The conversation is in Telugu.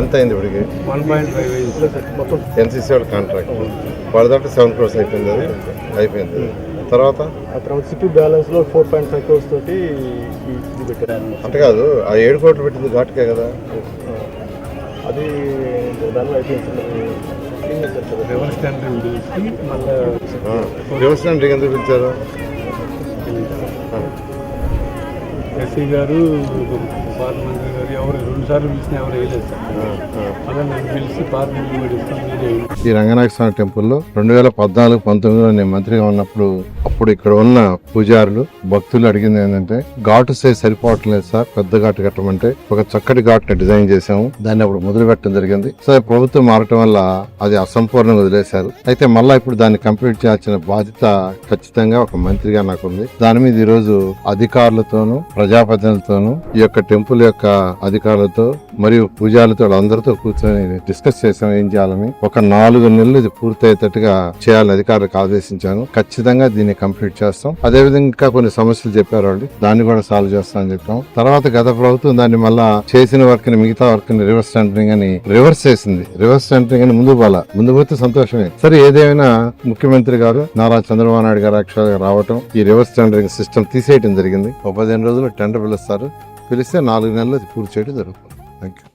ఎంత అయింది ఇప్పటికి? 1.5 మొత్తం ఎన్సీసీ వాళ్ళ కాంట్రాక్ట్ వాళ్ళ దాంట్లో 7 crores అయిపోయింది. అది అయిపోయింది. తర్వాత సిటీ బ్యాలెన్స్ లో 4.5 crores తోటి ఇది పెట్టారు. అంటే కాదు, ఆ 7 crores పెట్టింది ఘాటుకే కదా. అది దానిలో అయిపోయింది. రివర్స్ టెండరింగ్ పిలిచి మళ్ళీ రివర్స్ టెండరింగ్ ఎందుకు పిలిచారు? ఎస్సీ గారు పార్లమెంట్ గారు ఎవరు 2 సార్లు పిలిచిన ఎవరు వేయలేదు సార్. అలా నన్ను పిలిచి పార్లమెంట్ కూడా ఇస్తాం. ఈ రంగనాయక స్వామి టెంపుల్లో 2014-19లో నేను మంత్రిగా ఉన్నప్పుడు అప్పుడు ఇక్కడ ఉన్న పూజారులు భక్తులు అడిగింది ఏంటంటే, ఘాటు సైజ్ సరిపోవట్లేదు సార్, పెద్ద ఘాటు కట్టమంటే ఒక చక్కటి ఘాటుని డిజైన్ చేసాము. దాన్ని అప్పుడు మొదలు పెట్టడం జరిగింది. సో ప్రభుత్వం మారటం వల్ల అది అసంపూర్ణంగా వదిలేశారు. అయితే మళ్ళా ఇప్పుడు దాన్ని కంప్లీట్ చేయాల్సిన బాధ్యత ఖచ్చితంగా ఒక మంత్రిగా నాకుంది. దాని మీద ఈ రోజు అధికారులతోనూ ప్రజాప్రతినిధులతోనూ ఈ యొక్క టెంపుల్ యొక్క అధికారులతో మరియు పూజారులతో అందరితో కూర్చొని డిస్కస్ చేసాం ఏం చేయాలని. ఒక 4 నెలలు ఇది పూర్తయ్యేటట్టుగా చేయాలని అధికారులకు ఆదేశించాను. ఖచ్చితంగా దీన్ని కంప్లీట్ చేస్తాం. అదేవిధంగా ఇంకా కొన్ని సమస్యలు చెప్పారు వాళ్ళు, దాన్ని కూడా సాల్వ్ చేస్తామని చెప్పాం. తర్వాత గత ప్రభుత్వం దాన్ని మళ్ళా చేసిన వర్క్ ని, మిగతా వర్క్ ని రివర్స్ టెండరింగ్ అని రివర్స్ చేసింది. రివర్స్ టెండరింగ్ అని ముందు పోతే సంతోషమే. సరే, ఏదేమైనా ముఖ్యమంత్రి గారు నారా చంద్రబాబు నాయుడు గారు యాక్చువల్ గా రావటం, ఈ రివర్స్ టెండరింగ్ సిస్టమ్ తీసేయడం జరిగింది. 15 రోజులు టెండర్ పిలుస్తారు. పిలిస్తే 4 నెలలు పూర్తి చేయడం జరుగుతుంది. Thank you.